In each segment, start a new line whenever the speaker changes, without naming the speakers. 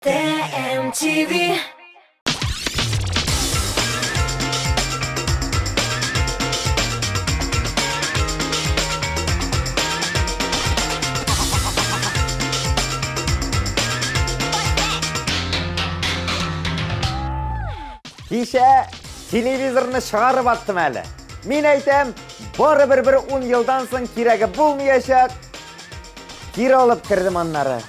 TMTV.
Кеше телевизорны шығарып аттым әлі. Мен айтам, бары бір 10 жылдан соң керегі болмайашақ. Кері алып кірдім аннары.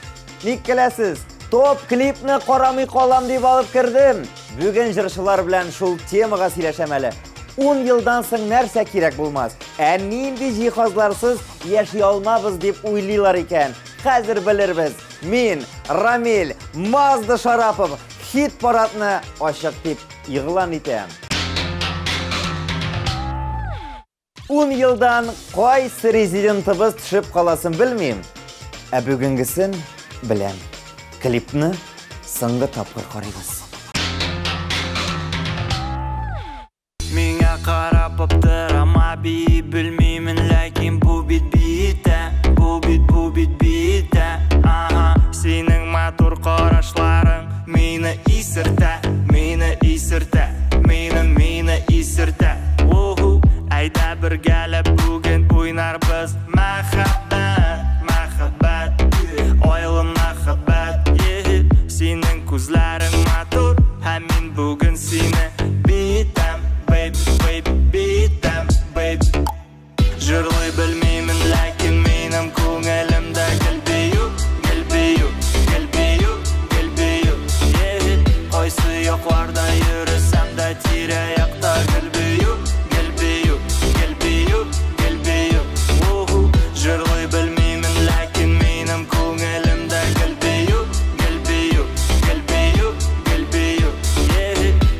Ник келесіз, топ клипні қарамай қалам деп алып кірдім. Бүгін жыршылар білән шул темаға сөйләшәм әлі. 10 жылдан соң нәрсә керек болмас. Нинди жиһазларсыз яши алмабыз деп уйлыйлар икән. Хәзер белербез. Мен, Рамил, Мазды Шарапов хит парадны ашық деп иғлан итәм. 10 жылдан қайсы резидентыбыз түшіп қаласын білмейм. Бүгінгісін білем. Клипні сыңғы тапқыр қарайбыз.
Меңа қарап аптырама бей білмеймін, ләкин бұл бит биті, бұл бит биті. Сенің матур қарашларың мені исірті, мені исірті. Айда бір gəlіп бүгін ойнар біз махаббат, ойлы махаббат. Сенің көзлерің матур, һәм мен бүгін сені битем, baby. Жырлай білмеймін, ләкин менің көңілімді гүлбею. Қойсы yoqlarda yürüsem de tire-yakta gülbüyü. Жырлай білмеймін, ләкин менің көңілімді гүлбею.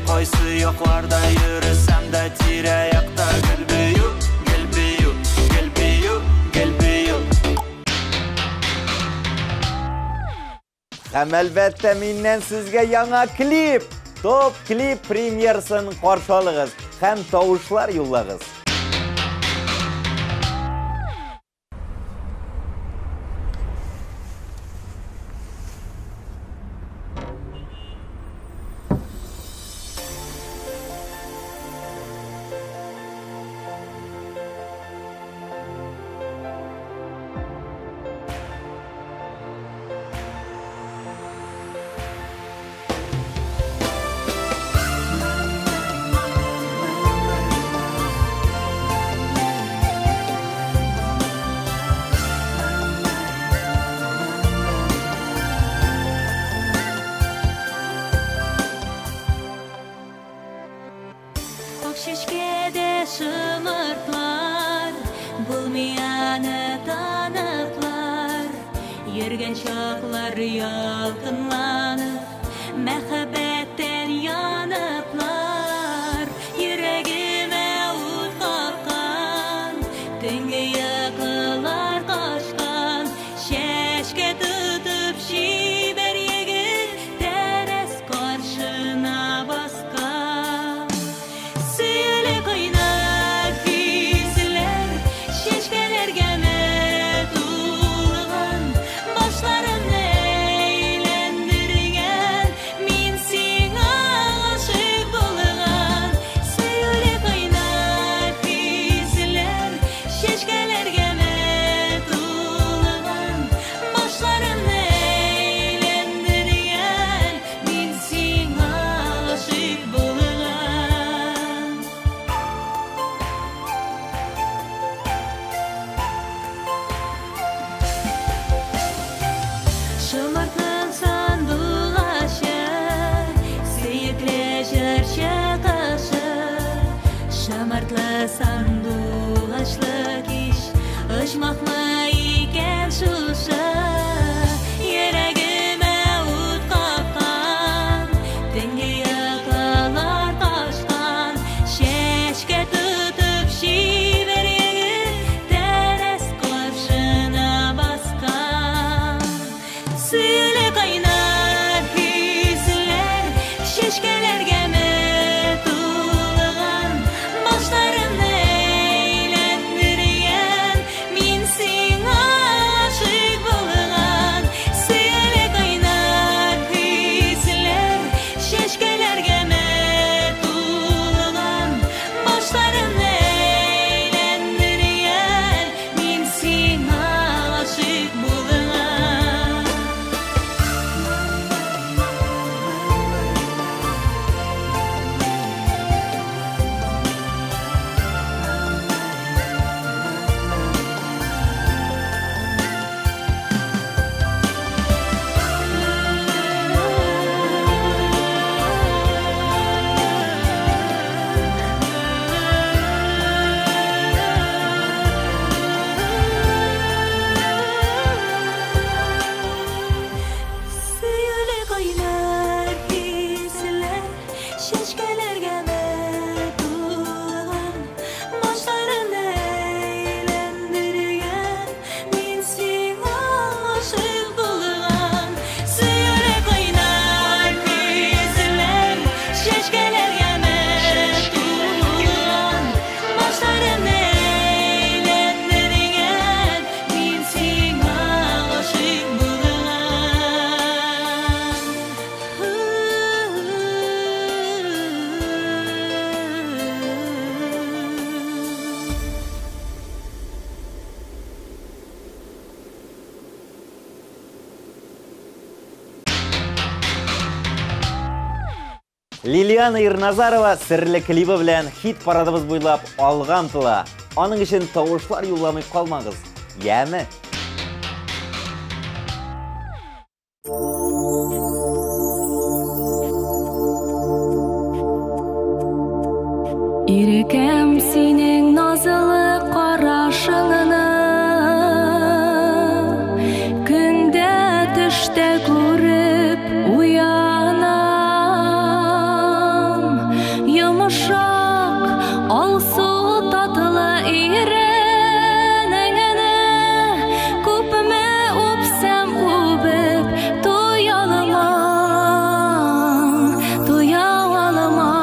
Қойсы yoqlarda yürüsem de tire-yakta gülbüyü.
Һәм әлбәттә миннән сезгә яңа клип, топ клип премьерсын қаршы алыгыз һәм тавышлар юллагыз.
Şişkede şımırtlar, bulmayanı tanıklar. Yürgen çaklar yalkınlanıp, mehabetten yanıplar. Yüreğime ut kalkan, tüngü yakılar kaçkan. Şeşke tutup şiber yegin, teres karşına baskan. Başlarını eğlendirgen, min
Лилияна Ирназарова серлі клибі білән хит парадыбыз бойлап алған тыла. Аның үшін тауышлар юлламай қалмаңыз. Яме?
Ирекем синең назылы қарашыңыны, күндә төштә күреп уянам. Йомшак, алсу татылы иренеңне, күпме үпсәм үбеп туяламам, туяламам.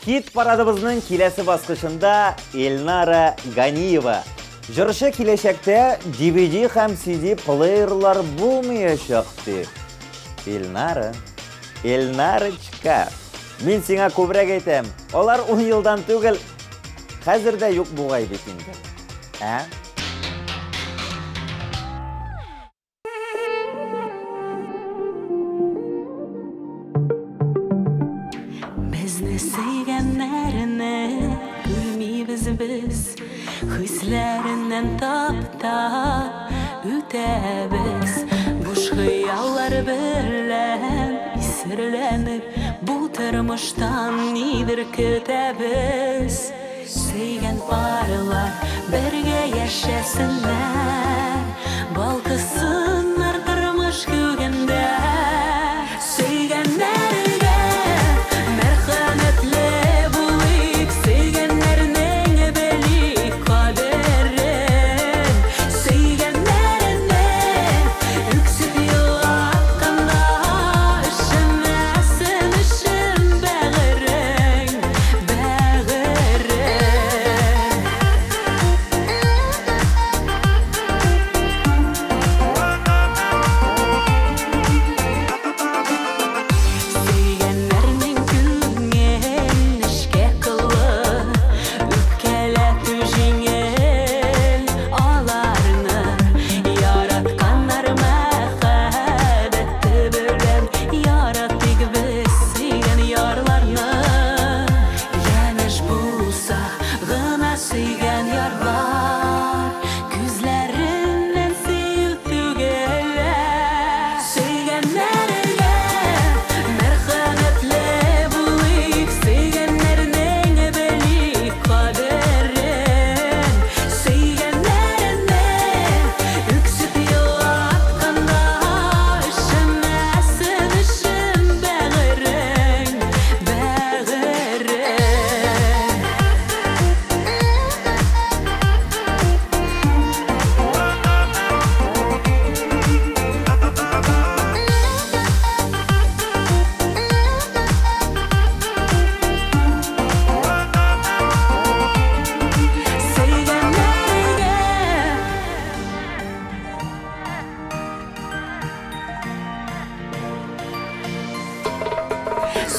Хит парадыбызның келесі басқышында Эльнара Ганиева. Жыршы келешекте DVD һәм CD плеерлар булмаячакты. Элнарочка. Мин сиңа күбрәк әйтәм. Алар 10 елдан түгел, хәзер дә юк бугай бит инде.
Безне сөйгәннәрне күрмибез без, хисләреннән таптап үтәбез. Буш хыяллар белән исерләнеп, бу тормыштан нидер көтәбез. Сөйгән парлар бергә яшәсеннәр, балкысыннар тормыш күгендә. Сөйгәннәргә мәрхәмәтле булыйк, сөйгәннәрнең белик кадерен. Сөйгәннәрне үксеп елатканда, ишенмәсен өчен бәгырен. Сөйгәннәрнең күңел эшкә кылы, үпкәләтү җиңел аларны. Яратканнар мәхәббәте белән, яратыйк без сөйгән ярларны. Янәш булса гына сөйгән ярлар, күзләреннән сөю түгел. Сөйгәннәргә мәрхәмәтле булыйк, сөйгәннәрнең белик кадерен. Сөйгәннәрне үксеп елатканда, ишенмәсен өчен бәгырен.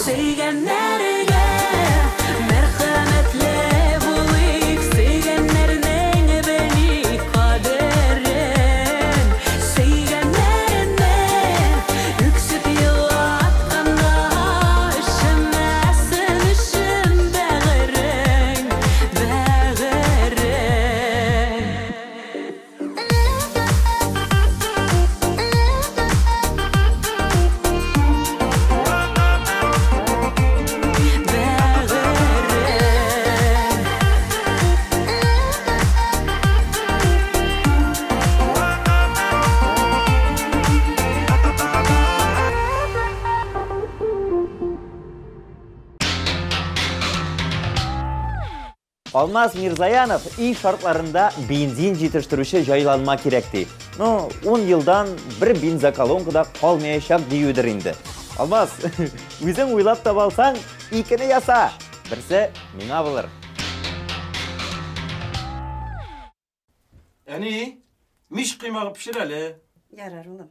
Сөйгәннәргә мәрхәмәтле булыйк, сөйгәннәрнең белик кадерен. Сөйгәннәрне үксеп елатканда, ишенмәсен өчен бәгырен.
Алмаз Мирзаянов үй шартларында бензин жетіштіруші жайланма керекті. 10 елдан бір бензоколонкада қалмайшақ дейудір енді. Алмаз, өзің ойлап таба алсаң, икіні яса. Бірсі меңа болыр.
Әне, миш қимағы пішір әлі.
Ярар, улым.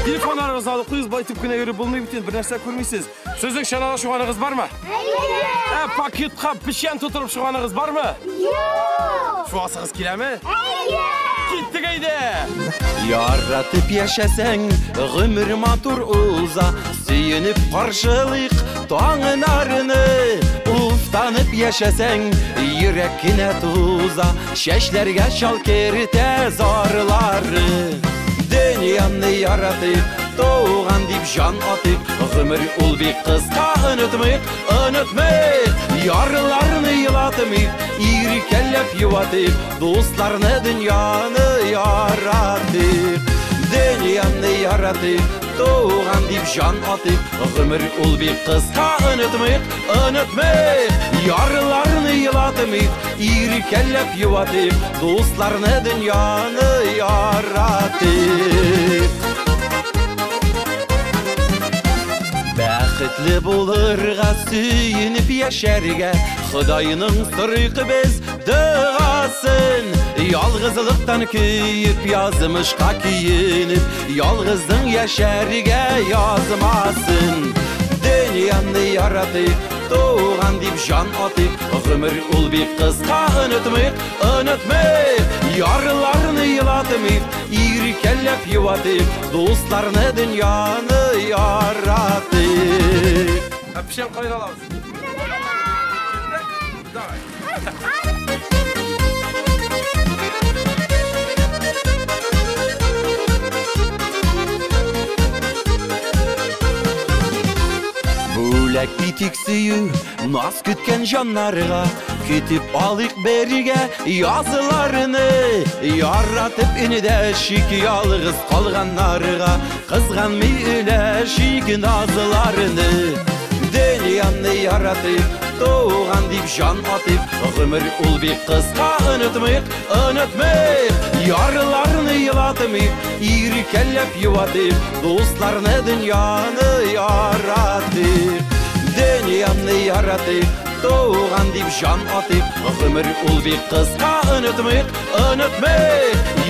Телефонlarınızı alıp kız baytıp güne göre bulmayı biten bir нәрсе көрмейсіз. Сөздің шанала шуғанығыз бар ма? Пакетқа пішен тұтырып шуғанығыз бар ма? Шуғасығыз келе ме? Кеттік әйде!
Яратып яшәсәң, гомер матур уза, сөйенеп каршылык таңын арыны. Уфтанып яшәсәң, йөрәк кенә туза, чәчләргә шал керитә зарлары. Дөньяны яратып, туган дип жан атып, гомер ул бик кыска, онытмыйк, ярларны елатмыйк, иркәләп юатып, дусларны, дөньяны яратып. Дөньяны яратып, туган дип жан атып, гомер ул бик кыска, онытмыйк, ярларны елатып yılatmayıp, iri kellep yuvatıp, dostlarını dünyanı yaratıp. Бәхетле булырга сөйенеп яшәргә, Худайның сырыгы без дәгасын. Ялгызлыктан көйүп язмышка киенеп, ялгыздың яшәргә язмасын. Дөньяны яратып, туган дип жан атып, гомер ул бик кыска, онытмыйк, ярларны йылатмыйк, ири келләп юатып, дусларны дөньяны яратып.
Пишен кайда алабыз? Давай.
Бүләк битик сөю, наз көткән җаннарга, көтеп алыйк бергә языларны. Яратып инде шик ялгыз калганнарга, кызганмый үләшик назларны. Дөньяны яратып, туган дип жан атып, гомер ул бик кыска, онытмыйк, ярларны йылатмыйк, ири келләп юатып, дусларны дөньяны яратып. Дөньяны яратып, туган дип жан атып, гомер ул бик кыска, онытмыйк,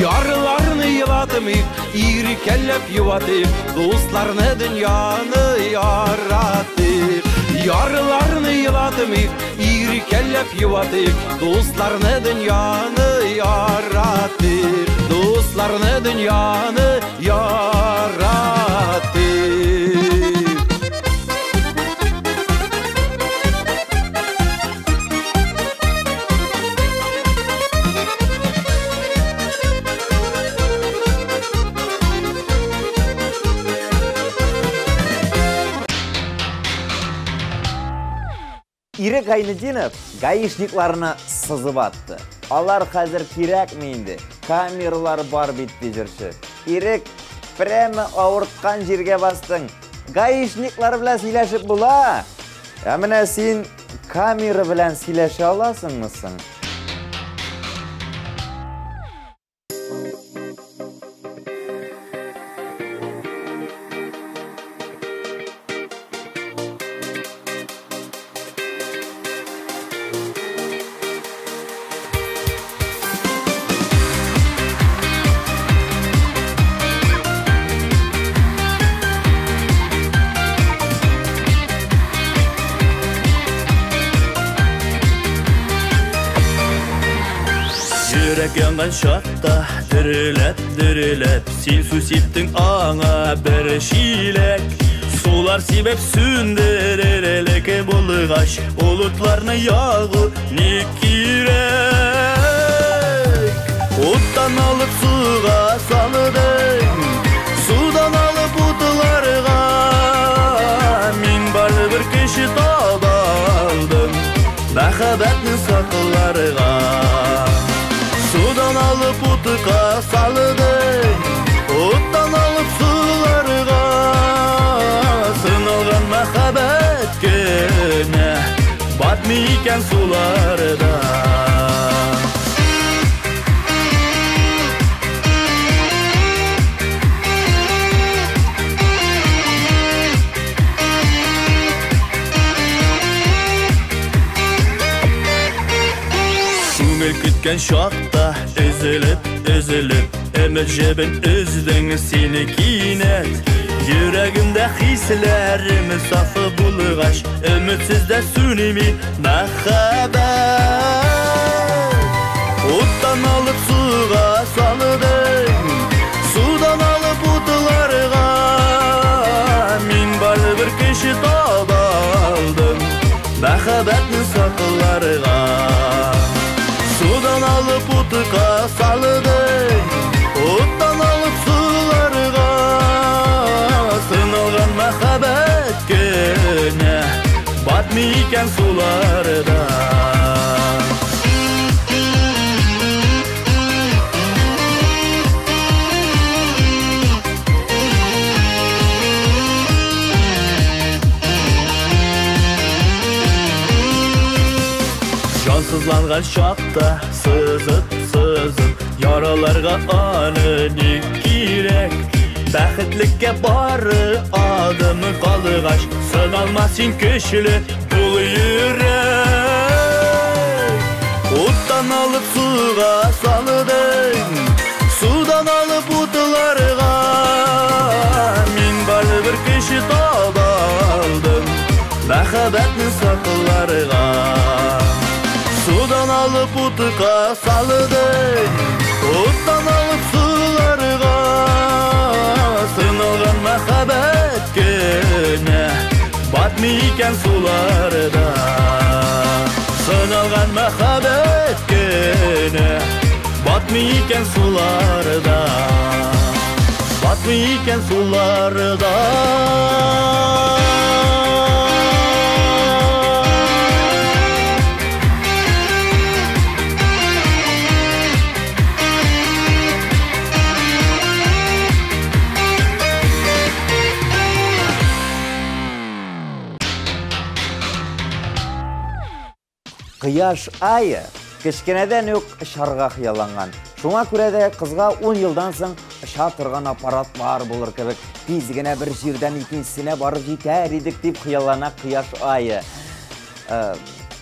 ярларны йылатмыйк, ири келләп юатып, дусларны дөньяны яратып. Ярларны йылатмыйк, ири келләп юатып, дусларны дөньяны яратып, дусларны дөньяны яратып.
Ирек Айнединов гаишникларына сызып атты. Алар хәзер кирәкме инде? Камералар бар бит дижерче. Ирек прямо авырткан җиргә бастың. Гаишниклар белән сөйләшеп була. Менә син камера белән сөйләшә аласыңмы соң?
Yürek yangan şartta dürülep Sil su siptin ana bir şilek Sular sebep sündürerelek bulgaş Bulutlarını yağı ne kirek Ottan alıp suğa salıdın Sudan alıp utlarga Min barlı bir kişi tabaldım Mehabetini saklarga Sudan alıp utuka salıdın Ottan alıp sularga Sınalgan mehabet güne Batmıyken sularda Kütken şakta üzülüp Ömür jebin üzdün seni kinet Yüreğimde hislerimi safı bulgaş Ümitsizde sünimi mehabet Ottan alıp suğa salıdın Sudan alıp utlarga Min barlı bir kişi tabaldım Mehabetini saklarga Sudan alıp utuka salıdın Ottan alıp sularga Sınalgan mehabet güne Batmıyken sularda Сызланған шақта сызып Яраларға аны не керек Бәхетлікке бары адымы қалығаш Сыналма сен көшілі бұл үйрек Оттан алып суға салыдың Судан алып ұтыларға Мен бары бір кіші таба алдым Мәхәбәтнің сақыларға Судан алып ұтыға салыдың Оттан алып суларға Сыналған мәхәбәт көне Батмы екен суларда Сыналған мәхәбәт көне Батмы екен суларда Батмы екен суларда
Қияш айы кішкенеден өк шарға қияланған. Шуңа күрә дә қызға 10 елдан соң ұша тұрған аппарат бар болыр кебек. Тезгенә бір жерден икенчесенә барып җитәр идек дип қиялана Қияш айы.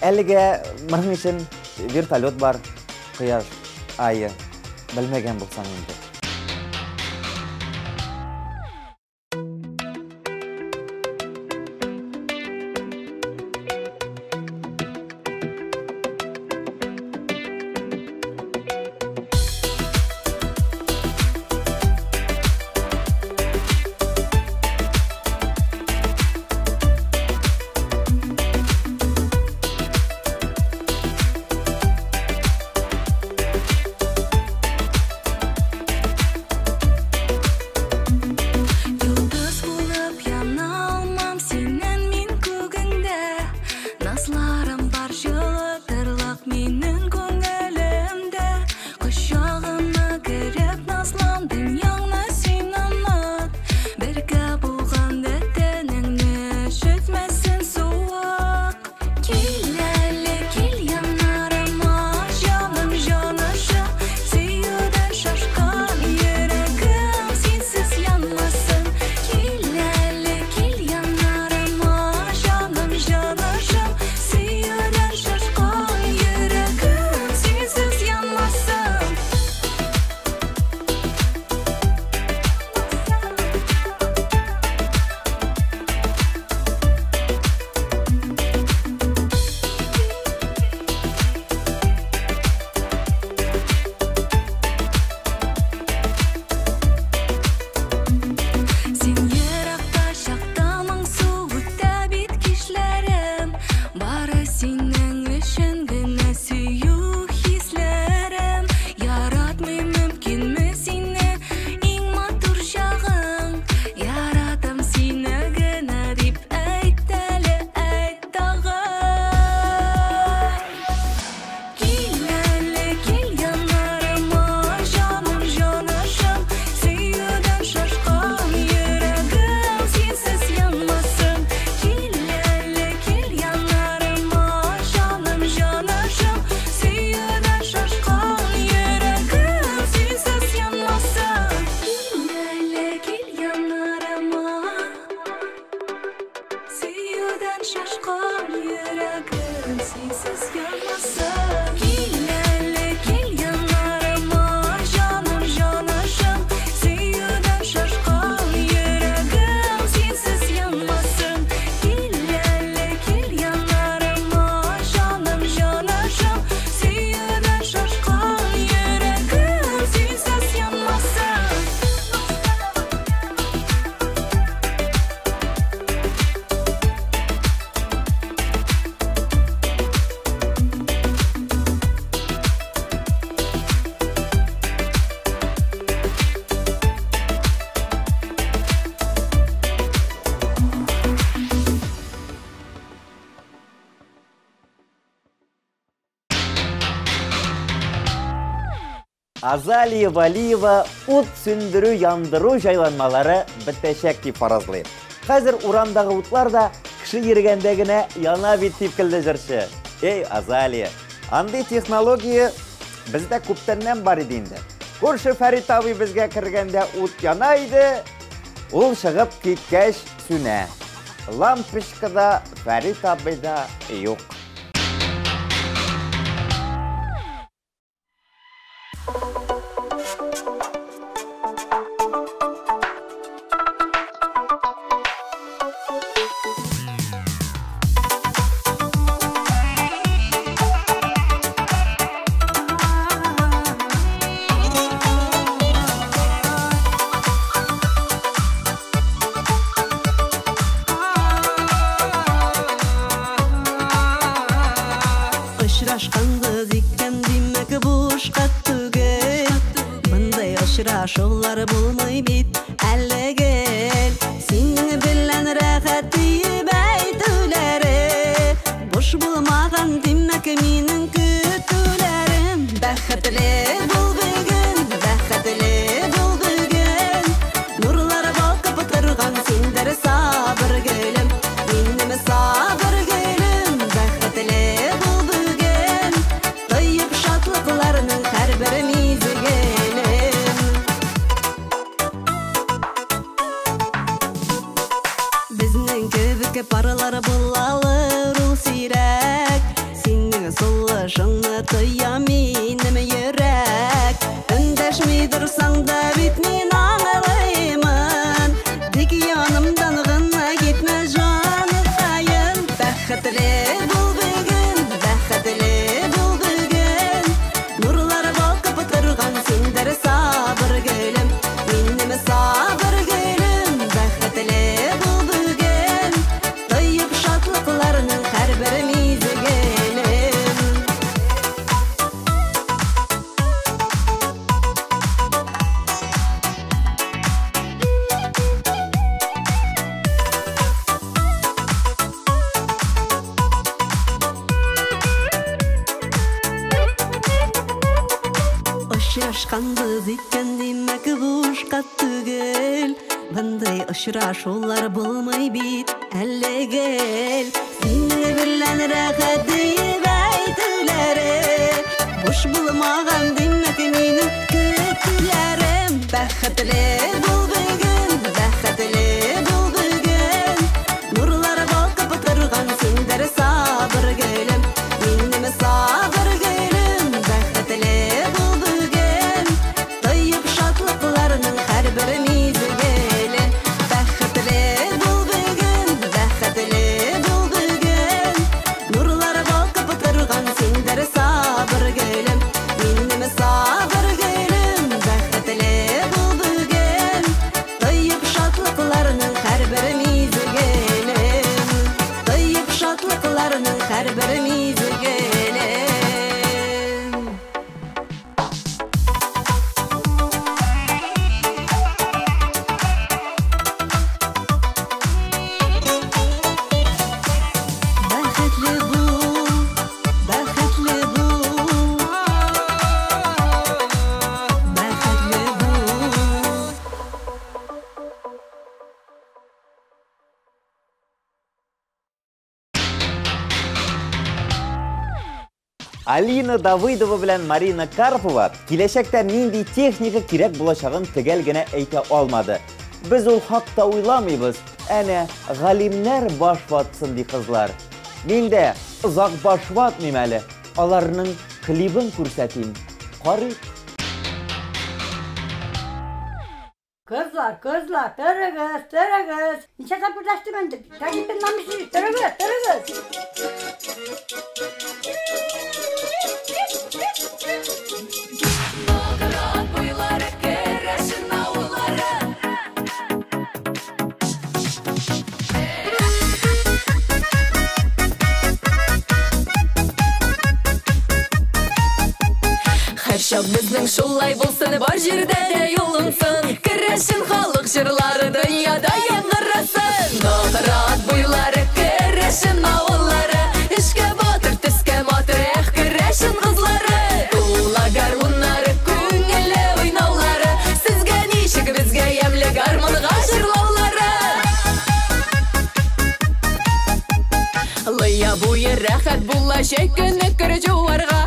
Әлегә моның өчен вертолет бар. Қияш айы белмәгән булсаң инде. Азалия Валиева ут сүндіру, яндыру жайланмалары бітешек деп фаразлайды. Қазір урамдағы утлар да кіші ергендегіне яна бит деп келді жүрші. Ей, Азалия, Андый технология бізде көптеннен бар иде инде. Көрші Фәрит абый бізге кіргенде ут янайды, ул шығып кеткәч сүнә. Лампочкада Фәрит абыйда юк.
Şolları bulmay bit elle gel Seni bilen rahat deyip aytulere Boş bulmagan demek minin kütülerim Bәхетле bul bugün, bәхетле bul bugün Nurlara bakıp turgan sendere sabır gülüm Benim sabır gülüm Bәхетле bul bugün Toyup şatlıklarının her birimizi Paraları bulalır ul sirek Senin soluşunu toyam inim yürek Öndeşmi dursan da bitmin ağlayımın Dik yanımdan gına gitme canı kayın Bәхетле bul bugün, bәхетле bul bugün Nurlara bakıp turgan sendere sabır gülüm Benim sabır gülüm Bәхетле bul bugün Toyup şatlıklarının her birimizi gelin Aşıraşkandı zikken demek boşka tügel Bunday aşıraşolar bulmay bit elle gel Seni bilen rahat deyip aytulere Boş bulmagan demek minin kütülerim Bәхетле bul bugün, bәхетле bul bugün Nurlara bakıp turgan sendere sabır gülüm Benim sabır gülüm Bәхетле bul bugün Toyup şatlıklarının her birimizi gelin Bәхетле bul bugün, bәхетле bul bugün Nurlara bakıp turgan sendere sabır gülüm Benim sabır gülüm Bәхетле bul bugün Toyup şatlıklarının her birimizi gelin Toyup şatlıklarının her birimizi gelin Bәхетле bul, bәхетле bul Bәхетле bul
Алина Давыдова белән Марина Карпова киләчәктә нинди техника кирәк булачагын төгәл генә әйтә алмады. Без ул хакта уйламыйбыз. Әнә галимнәр баш ватсын ди кызлар. Мин дә озак баш ватмыйм әле. Аларның клибын күрсәтим. Карый.
Kızlar, tırıgız. Niçe kapırdaştı bende? Takipten namışsınız, tırıgız.
Bağırat boyları keresin avları Her şap bizning şulay bulsun бар жерде де yolunsun Keresin халық жырлары dünyada яңгырасın Bağırat boyları keresin avları İşke batır tüske matır keresin kızları Uğlagar bunları көңілі ойнаулары Sizge nişik bizge yemli garmınға жырлаулары Лыя буйы рәхәт була жай күні кір жуарға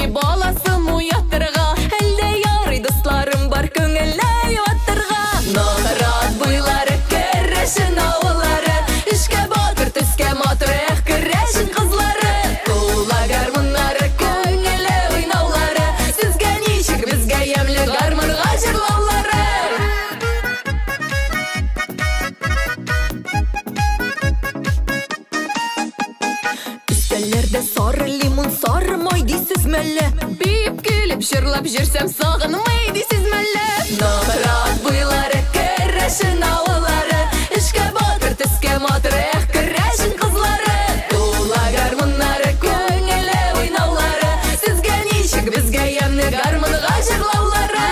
Ой баласын уяттырға, әлде ярый достарым бар көңілі юаттырға. Нағырат бұйлары керешін ауылары, ішке батыр түске матыр әқ керешін қызлары. Тула гармонлары көңілі ойнаулары, сізге нешік бізге емлі гармонға жырлаулары. Үстәлләрдә сары лимон, сары май дейсіз мәлі. Бейіп келіп жырлап жүрсем сағынмай дейсіз мәлі. Нағырат бұйлары керешін ауылары, ішке батыр түске матыр әқ керешін қызлары. Тула гармонлары көңілі ойнаулары, сізге нешік бізге емлі гармонға жырлаулары.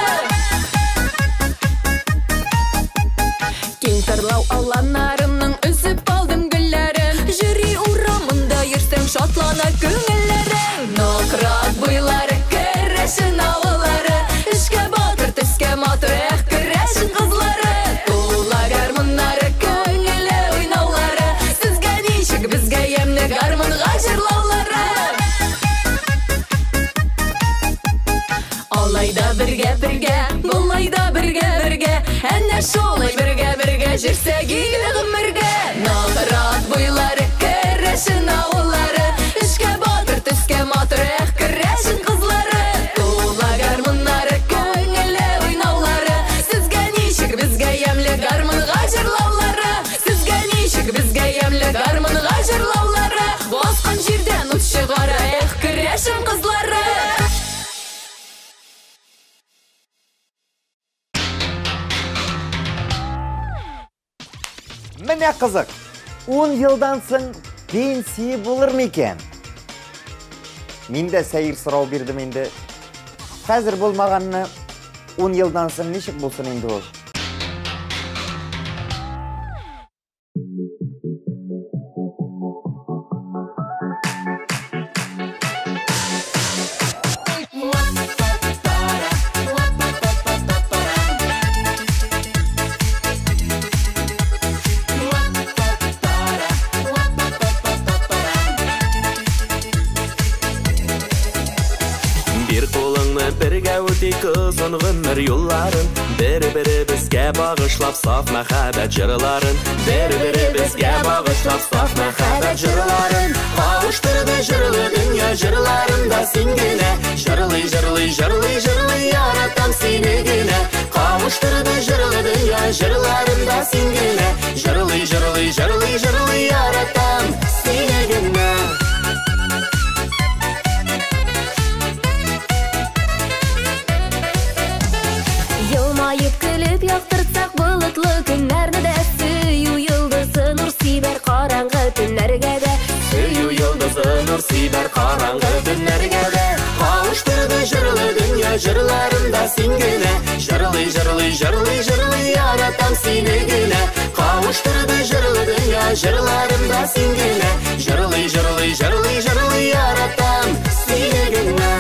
Кең тарлау аланарымның үзіп алдым гүлләрін, жүрі урамында ерсем шатлана көңілләрін. Нағырат бұйлары керешін ауылары, ішке батыр түске матыр әқ керешін қызлары. Тула гармонлары көңілі ойнаулары, сізге нешік бізге емлі гармонға жырлаулары. Алайда бірге-бірге, болайда бірге-бірге, әнә шолай бірге-бірге жүрсек игілі ғұмырге. Нағырат бұйлары керешін ауылары, ішке батыр түске матыр әқ керешін қызлары. Тула гармонлары көңілі ойнаулары, сізге нешік бізге емлі гармонға жырлаулары. Сізге нешік бізге емлі гармонға жырлаулары. Басқан жерден ұт шығары әқ керешін қызлары.
Міне қызық, 10 жылдан соң пенсия болыр ма екен? Мен де сәйір сұрау бердім енді. Қазір болмағанны 10 жылдан соң нешік болсын енді ол?
Bir қолыңны бірге өтейік ұзын ғұмыр yolların, Бірі-бірі бізге бағышлап саф мәхәббәт жырларын, Бірі-бірі бізге бағышлап саф мәхәббәт жырларын. Қауыштырды жырлы дүния жырларында сен генә, Жырлый, жырлый, жырлый, жырлый, яратам сені генә. Қауыштырды жырлы дүния жырларында сен генә, Жырлый, жырлый, жырлый, жырлый, яратам сені генә.
Йылмайып күліп яқтыртсақ бұлытлы күнләрні дә, Сөю йылдызы нұр сибәр қараңғы түнләргә дә,
Сөю йылдызы нұр сибәр қараңғы түнләргә дә. Қауыштырды жырлы дүния жырларында сен генә, Жырлый, жырлый, жырлый, жырлый, яратам сені генә. Қауыштырды жырлы дүния жырларында сен генә, Жырлый, жырлый, жырлый, жырлый, яратам сені генә.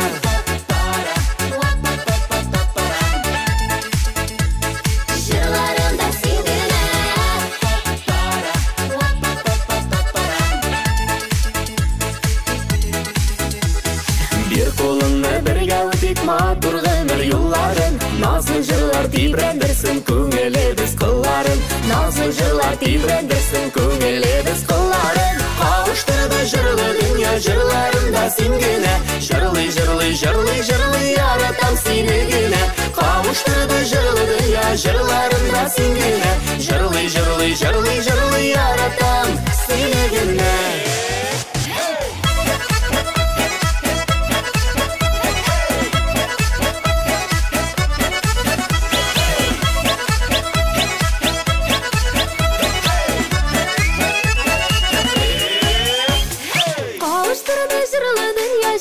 Bir қолыңны бірге өтейік матур ғұмыр yolların, Назлы жырлар тибрәндірсін көңілі біз қыларын, Назлы жырлар тибрәндірсін көңілі біз қыларын. Қауыштырды жырлы дүния жырларында сен генә, Жырлый, жырлый, жырлый, жырлый, яратам сені генә. Қауыштырды жырлы дүния жырларында сен генә, Жырлый, жырлый, жырлый, жырлый, яратам сені генә.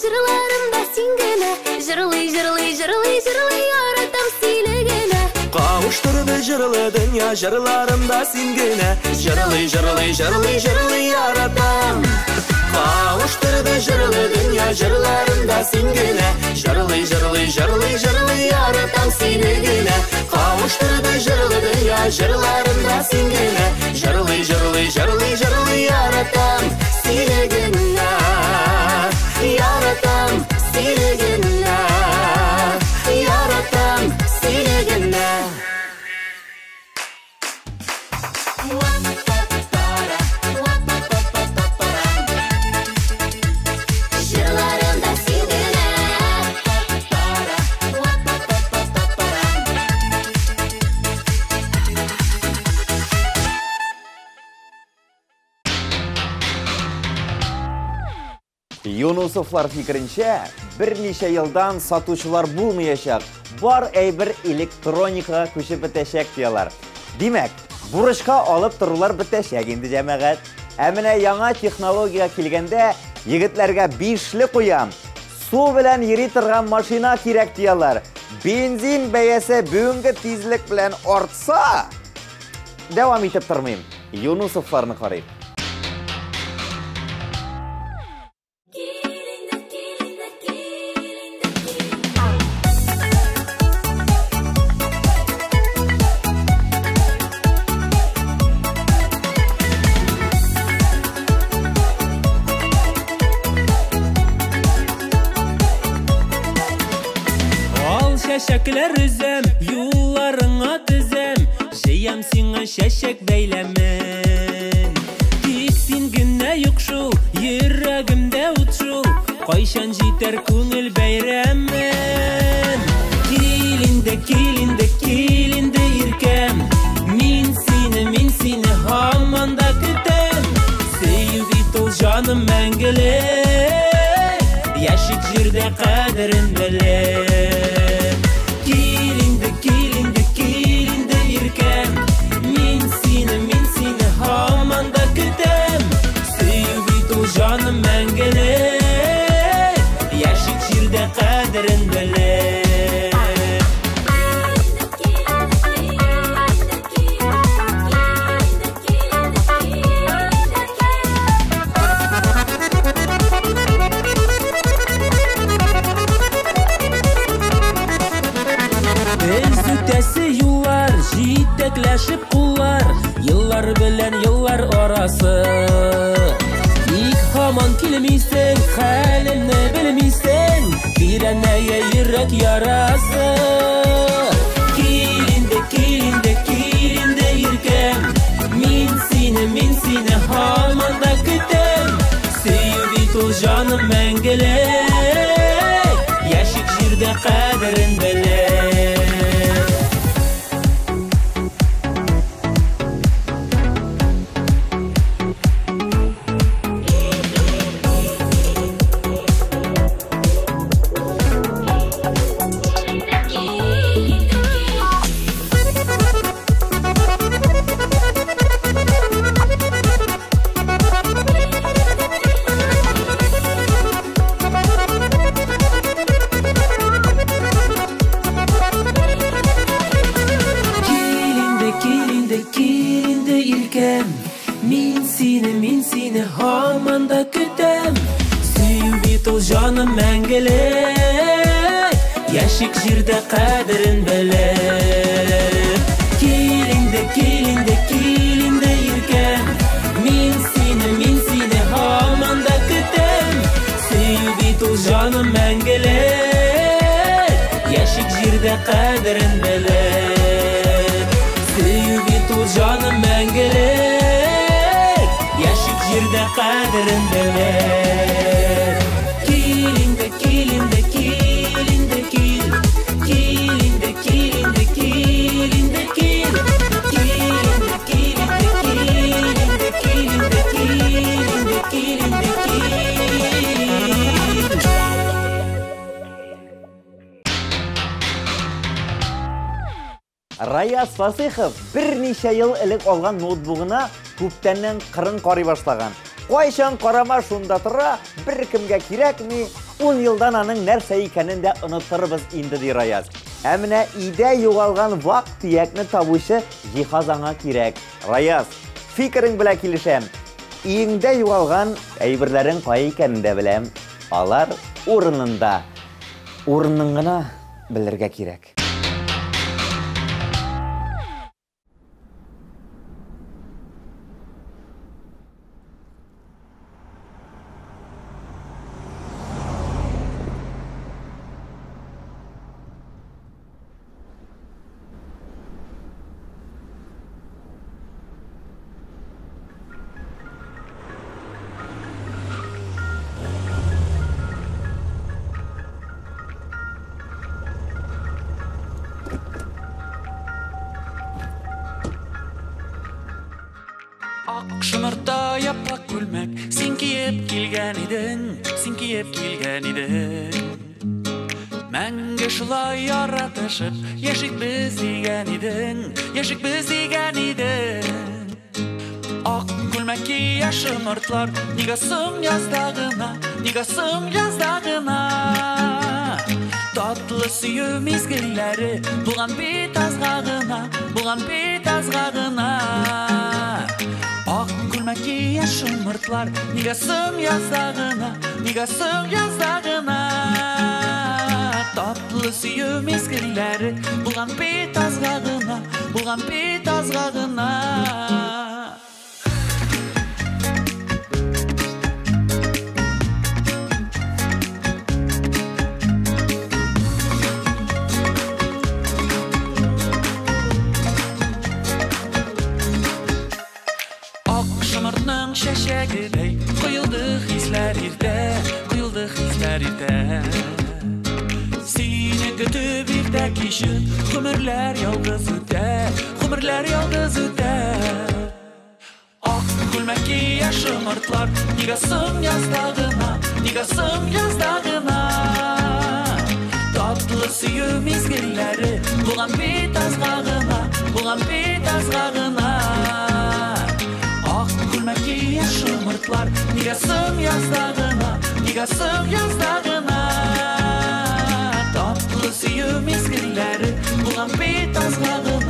Жырларымда сен генә, Жырлый, жырлый, жырлый, жырлый, яратам сені генә.
Қауыштырды жырлы дүния жырларымда сен генә, Жырлый, жырлый, жырлый, жырлый, яратам. Қауыштырды жырлы дүния жырларымда сен генә, Жырлый, жырлый, жырлый, жырлый, яратам сені генә. Қауыштырды жырлы дүния жырларымда сен генә, Жырлый, жырлый, жырлый, жырлый, яратам сені генә. Яратам сені генә.
Юнусовлар фикринче, бірнеше елдан сатушылар булмаячак, бар әйбер электроникага көчүп бетәчәк диялар. Димәк, бурышка алып торулар бетәчәк инде җәмәгать. Әмінә яңа технология килгәндә, егетләргә 5-ле куям. Су белән йөри торган машина кирәк диялар. Бензин бәясе бүгенге тизлек белән артса, дәвам итеп тормыйм. Юнусовларны карыйм.
Şəşəklər üzəm, yollarına düzəm, Jəyəm sənə şəşək bəyləmən. Tiksin günə yuxşu, yürəgimdə uçu, Qayşan jitər күңіл bəyləmən. Kilində, kilində, kilində irkəm, Min səni hamanda kütəm, Sevgi tol canım məngələ, Yaşık jirdə qədərin bələm. Kilinde irken Min seni hamanda kütem Sevgi tol canım məngələ Yaşık jirdə qədərin bələ Jitekleşip kullar, yıllar bilen yıllar arası. İlk haman kilmisen, halimni bilmisen, Direneye yürek yarası. Kilinde yürkem, Min seni hamanda kütem, Sevgi tol canım məngələ, Yaşık jirdə qədərin bələ. Kilinde irkem, Min seni hamanda kütem, Sevgi tol canım məngələ, Yaşık jirdə qədərin bələ. Kilinde irkem, Min seni hamanda kütem, Sevgi tol canım məngələ, Yaşık jirdə qədərin bələ. Sevgi tol canım məngələ, Yaşık jirdə qədərin bələ. Kilində, kilində, kilində, kil, Kilində, kilində, kilində, kil, Kilində, kilində, kilində, kilində, kilində, kilində, kil.
Раяз Фасихов бірнеше ел элек алган ноутбугына күптәннән кырын карый башлаган. Кайчан карама шунда тора, бер кемгә кирәкми, 10 елдан аның нәрсә икәнен дә оныттырбыз инде ди Раяз. Ә менә идә югалган вак төякне табучы җиһаз аңа кирәк. Раяз, фикерең белән килешәм. Иңдә югалган әйберләрең кай икәнен дә беләм. Алар урынында. Урынын гына белергә кирәк.
Akşımırda yaprak gülmek, sen kiyip kilgen idin. Menge şulay yaratışıp, yeşik biz igen idin. Ak gülmek ki yaşımırtlar, nigasın yazdağına. Tatlı suyu mizgilleri, bulan bir tazgağına. Ak gülmek ki yaşımırtlar, nigasın yazdağına. Tatlı suyu mizgilleri, bulan bir tazgağına. Akşamırtның şeşegidey, kuyuldu hisler irde. Seni gütüp irde kişi, kumurlar yalgız öte. Ak gülmek ki yaşımırtlar, nigasın yazdağına. Tatlı suyu mizgilleri, bulan bir tazgağına. Ak gülmek ki yaşımırtlar, nigasın yazdağına. Tatlı suyu mizgilleri, bulan bir tazgağına.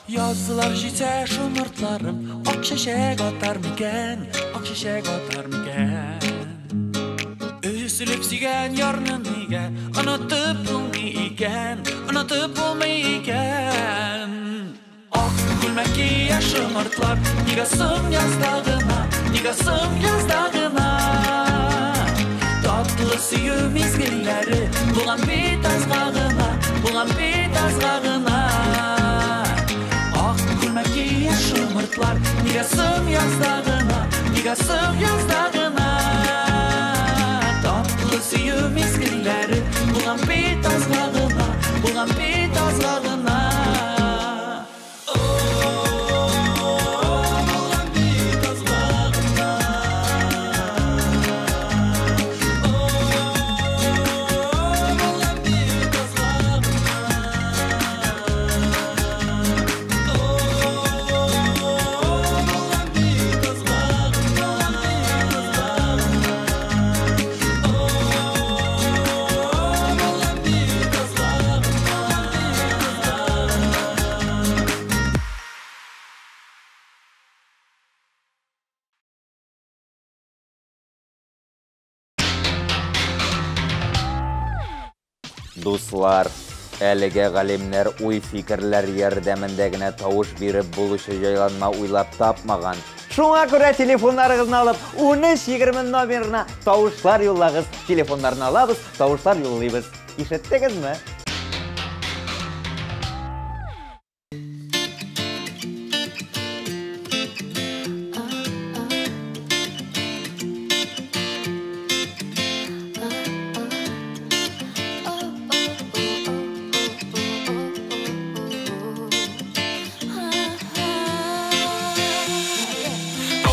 Yazılar jite şumurtlarım, ak şeşek atar miken. Üzülüp sigen yarnın ige, unutup bulmay iken. Ak gülmek ki yaşımırtlar, nigasın yazdağına. Tatlı suyu mizgilleri, bulan bir tazgağına. Ak gülmek ki yaşımırtlar, nigasın yazdağına. Tatlı suyu mizgilleri, bulan bir tazgağına.
Dostlar, әлеге галимнәр уй фикерләр ярдәмендәгенә тавыш биреп булышы җайланма уйлап тапмаган. Шуңа күрә телефоннарыгызны алып, 13-20 номерына тавышлар юллагыз. Телефоннарны алабыз, тавышлар юллыйбыз. Ишеттегезме?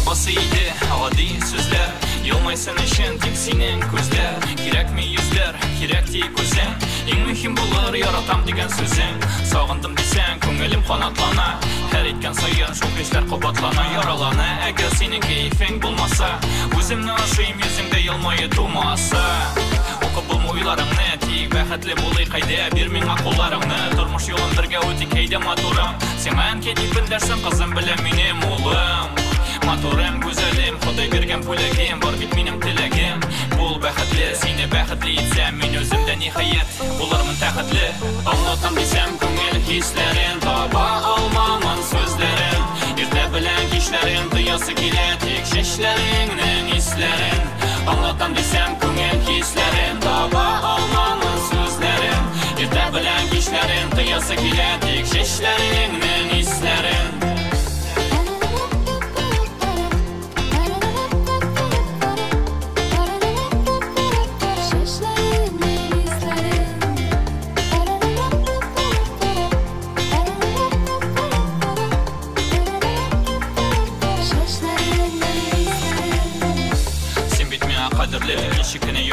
Basıydı havadi sözler, yılmaysan için tek senin gözler. Kirek mi yüzler, kirek değil gözün. En mühim bulur yaratam degen sözün. Sağındım desen köngülüm kanatlana. Her etken sayın çok işler kobatlana. Yaralana eğer senin keyfin bulmasa. Özümle aşayım yüzümde yılmayı durmasa. Okup bulma uylarını tiyik bәхетле bulay kayda. Bir min akıllarını durmuş yolun birge ötük heyde maturam. Sen ben kedipin dersin kızım bile benim oğlum. Motorim güzelim, Xuday bergan pulagim, bor bit menim tilagim. Bul bәхетле, seni bәхетле etsem, men özümde nihayet bularmın taqatli. Anlatam desem ko'ngil hislarin, taba olmaman so'zlarin. Erta bilan kishlarin, duyasi kelatik shishlaringning islarin. Anlatam desem ko'ngil hislarin, taba olmaman so'zlarin. Erta bilan kishlarin, duyasi kelatik shishlaringning islarin.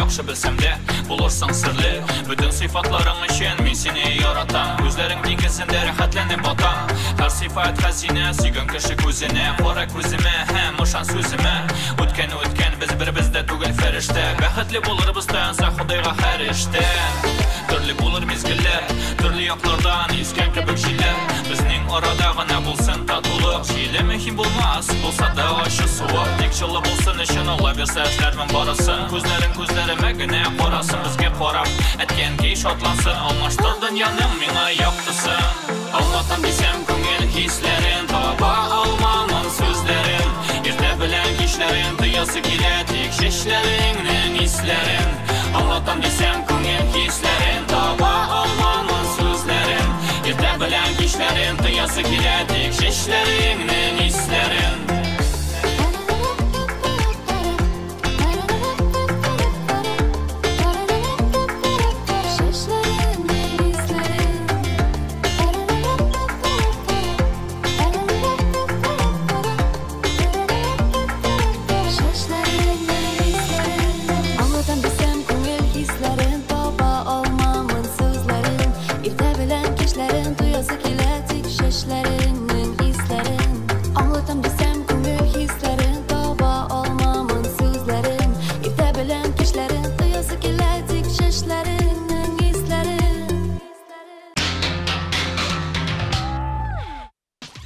yaxşı bilsəm də bulursan sirli bütün sıfatların üçün men seni yaratam gözlərin dengizində rahatlənib batam hər sifat xəzinə suygan kişi gözünə qara gözümə həm uşan sözümə o'tgan biz bir-bizdə tugul fəriştə bəxtli bulurubuzdan sa Xudayğa hər işdə turli bulur mezgillər turli yoqlardan iskan kibik şeylər bizning aradagina bulsun tatulıq şeylə mühim bulmaz bulsa da aşı suaq tek жылы bulsun işin ola versə əşlərmin barısın gözlərimə günə qorasın bizge qorab etken key şotlansın almaştır dünyanın mena yaptısın anlatan desem köngel hislerin taba almanın sözlerin irde bilen kişlerin duyası kiletik şişlerinin hislerin anlatan desem köngel hislerin taba almanın sözlerin irde bilen kişlerin duyası kiletik şişlerinin hislerin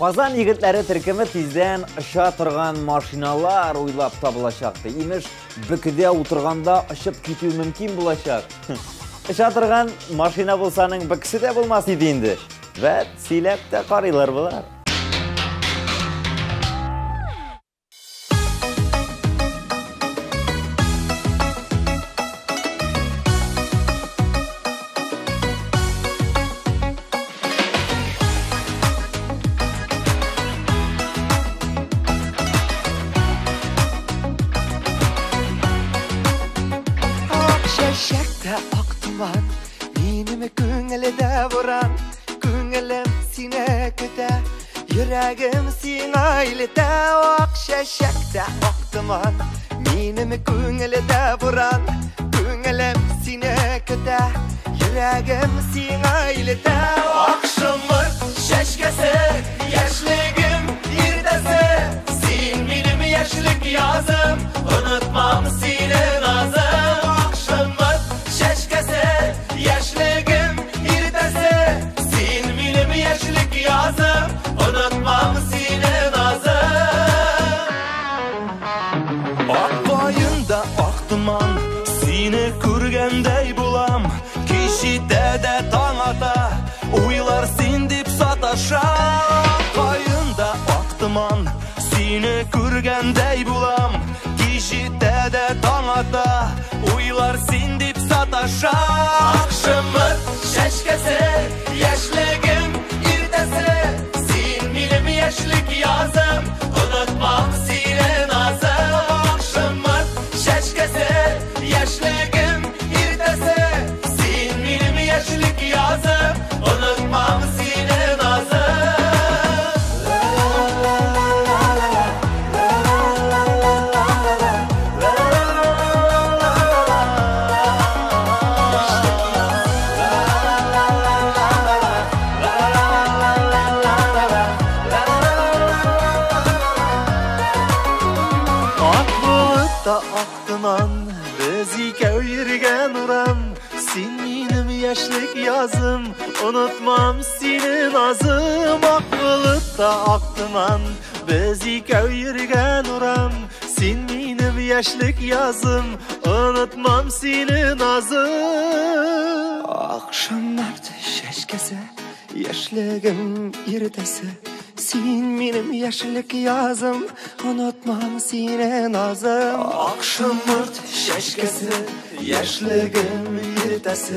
Qazan yigitleri türkümü tizden aşağı turgan maşinalar uylap tabılaşaktı. İmiş büküde oturganda aşıp kütüğü mümkün bulaşak. Aşağı turgan maşina bulsanın büküsü de bulması deyindi. Ve silep de qarıylar bular.
Yüreğim sinaylıda akşaşakta aktıman Minimi köngülde vuran Köngülüm sine köte Yüreğim sinaylıda akşamır şaşkası Yaşlığım irdesi Sin benim yaşlık yazım Unutmam seni nazım Akşamır şaşkası Yaşlığım irdesi Sin benim yaşlık yazım Unutmam seni nazım Ak boyunda aktıman Seni körgəndey bulam Kişide de taң ata Uylar sindip sataşa Ak boyunda aktıman Seni körgəndey bulam Kişide de taң ata Uylar sindip sataşa Akşamır şaşkası Yaşlığım irdesi Yaşlık yazım Unutmam seni nazım Akşamır şaşkası Yaşlığım irdesi Sin benim yaşlık yazım Unutmam seni nazım Yaşlık yazım Unutmam seni nazım Ak bulutta aktıman Biz ikəv yürgən uram Sen benim yaşlık yazım Unutmam seni nazım Akşamlarda şaşkası Yaşlığım irdesi Sen benim yaşlık yazım Unutmam seni nazım Akşamlarda şaşkası Yaşlığım irdesi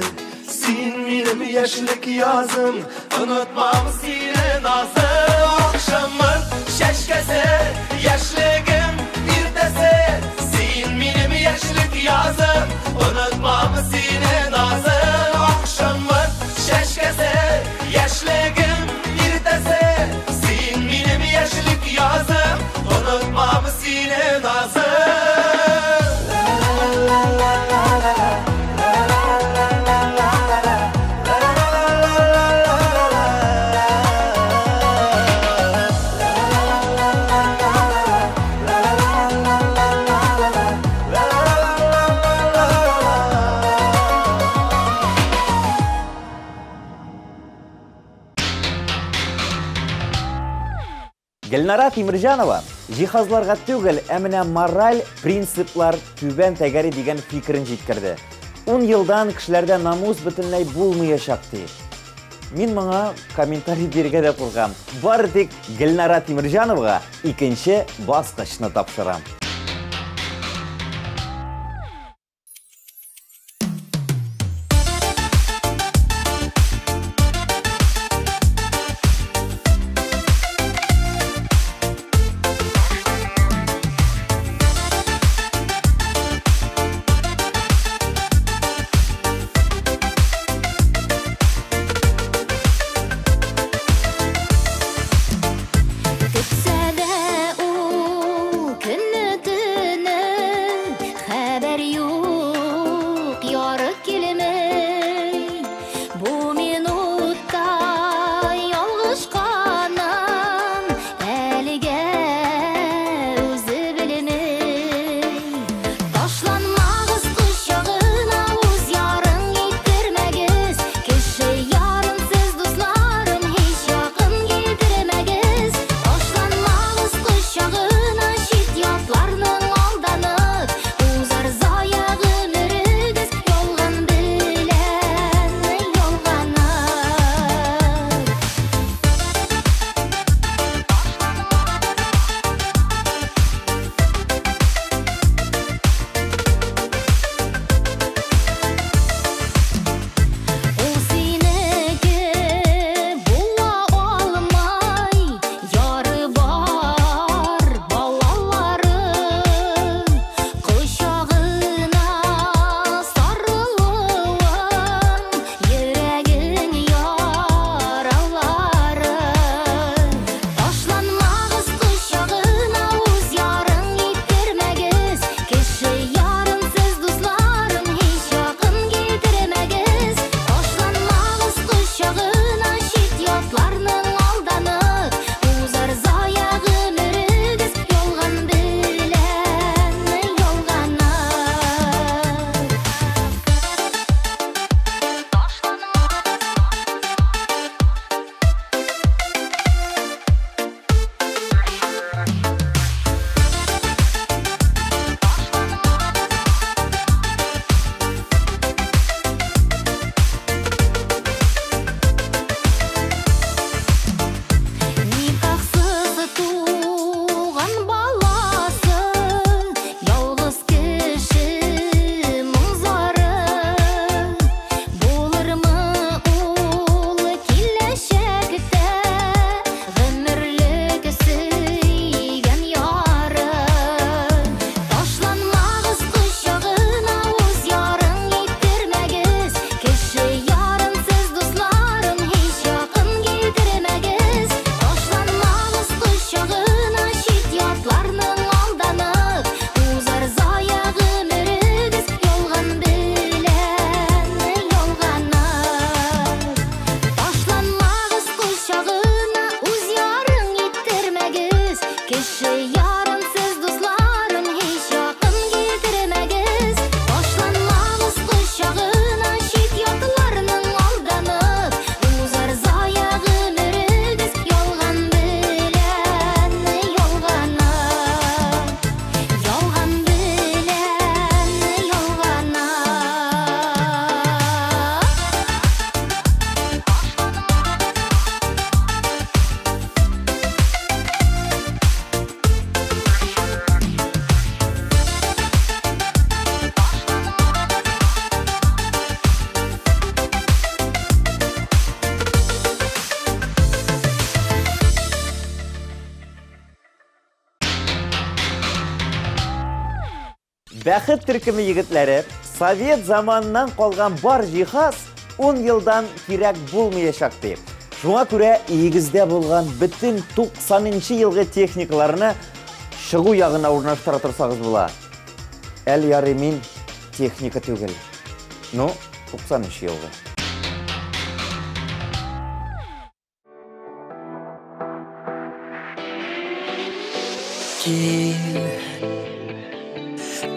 Sen benim yaşlık yazım Unutmam seni nazım Akşamın şaşkası Yaşlığım irdesi Sen benim yaşlık yazım Unutmam seni nazım Akşamın şaşkası Yaşlığım irdesi Sen benim yaşlık yazım Unutmam seni nazım
Гөлнара Тимиржанова жиһазларга түгел, әмінә мораль принциплар түбән тәгәри дигән фикерен җиткерде. 10 елдан кешеләрдә намус бөтенләй булмаячак ди. Мин моңа комментарий бирергә дә куркам. Бары тик Гөлнара Тимиржановага икенче баскычны тапшырам. Бәхет төркеме егетләре, Совет заманынан калган бар җиһаз 10 елдан кирәк булмаячак дип. Шуңа күрә игездә булган бөтен 90нчы елгы техникаларны чыгу ягына урнаштыра торсагыз була. Әл ярый мин техника түгел. 90нчы елгы.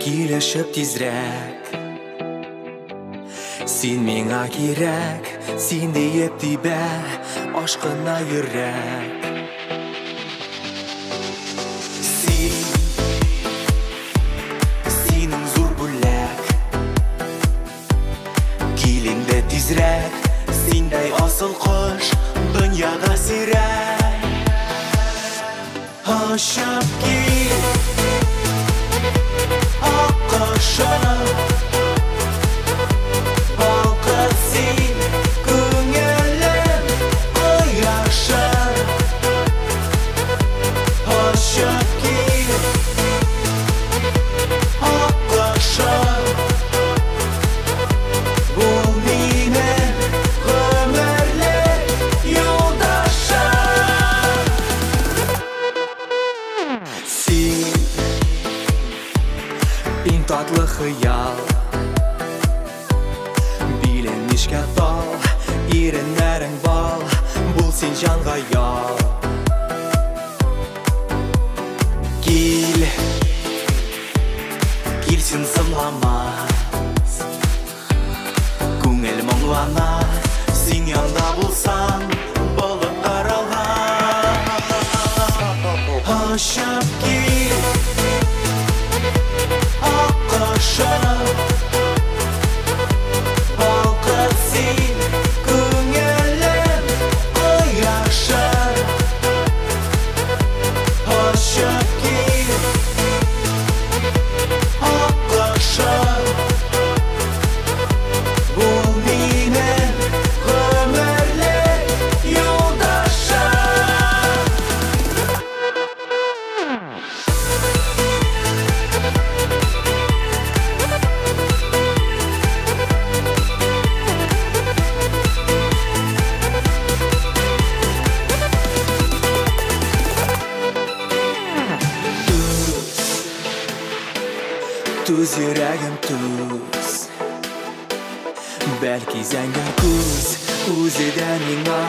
Килешеп тизрәк, син миңа кирәк, син диеп тибә, ашкына йөрәк.
Aşıp gel akışına balkasın көңілім қояшыр Aşıp gel akışına бұл менің өмірлік жолдашым Сен ең татлы хыял Биленмешке тал Ерінәрің бал Бұл сен жанға ял Кел Келсін сымламас Көңіл мұңлана Сен янда болсаң Болып қаралған Ашып кел Ақышына Балқысын көңілім қояшыр Ашып кел Ақышына Бұл менің өмірлік жолдашым Түз жүрегім түз Бәлки зәңгір күз Өзеден миңа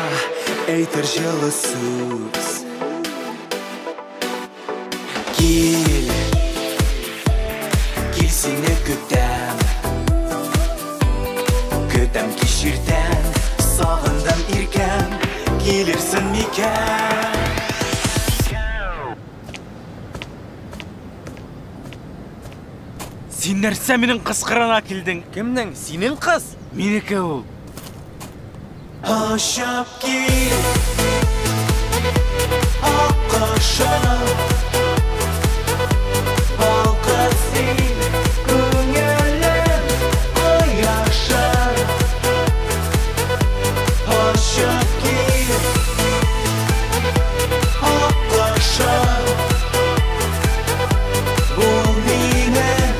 әйтір жылы сөз Кел Кел сені күтәм Күтәм кешіртәм Сағындым иркәм Келерсін микән
Сен нәрсе менің қысқырына келдің?
Кімнің? Сенің қыз?
Менікі ол.
Ашып кел Ақышына Балқысын көңілім қояшыр Ашып кел Ақышына Бұл менің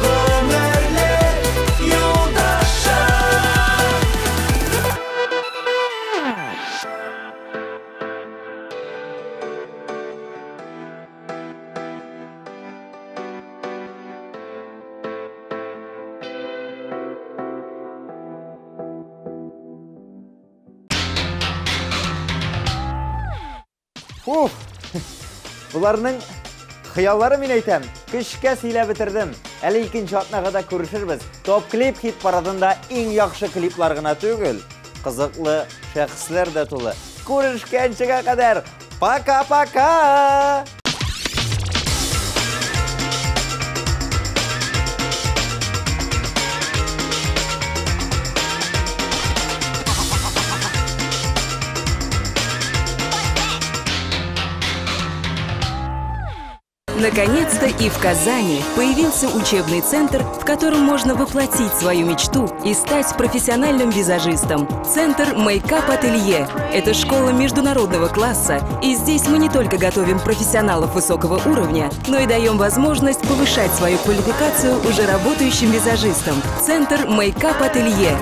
өмірлік жолдашым
Бұларның қияллары мен айтам. Кішке сөйлеп бітірдім. Әлі екінші атнағада көрішірбіз. Топ клип хит парадында ең яқшы клиплар ғана түгіл. Қызықлы шәхслер де толы. Көрішкеншіге қадар. Пока-пока!
Наконец-то и в Казани появился учебный центр, в котором можно воплотить свою мечту и стать профессиональным визажистом. Центр Мейкап-ателье – это школа международного класса, и здесь мы не только готовим профессионалов высокого уровня, но и даем возможность повышать свою квалификацию уже работающим визажистам. Центр Мейкап-ателье.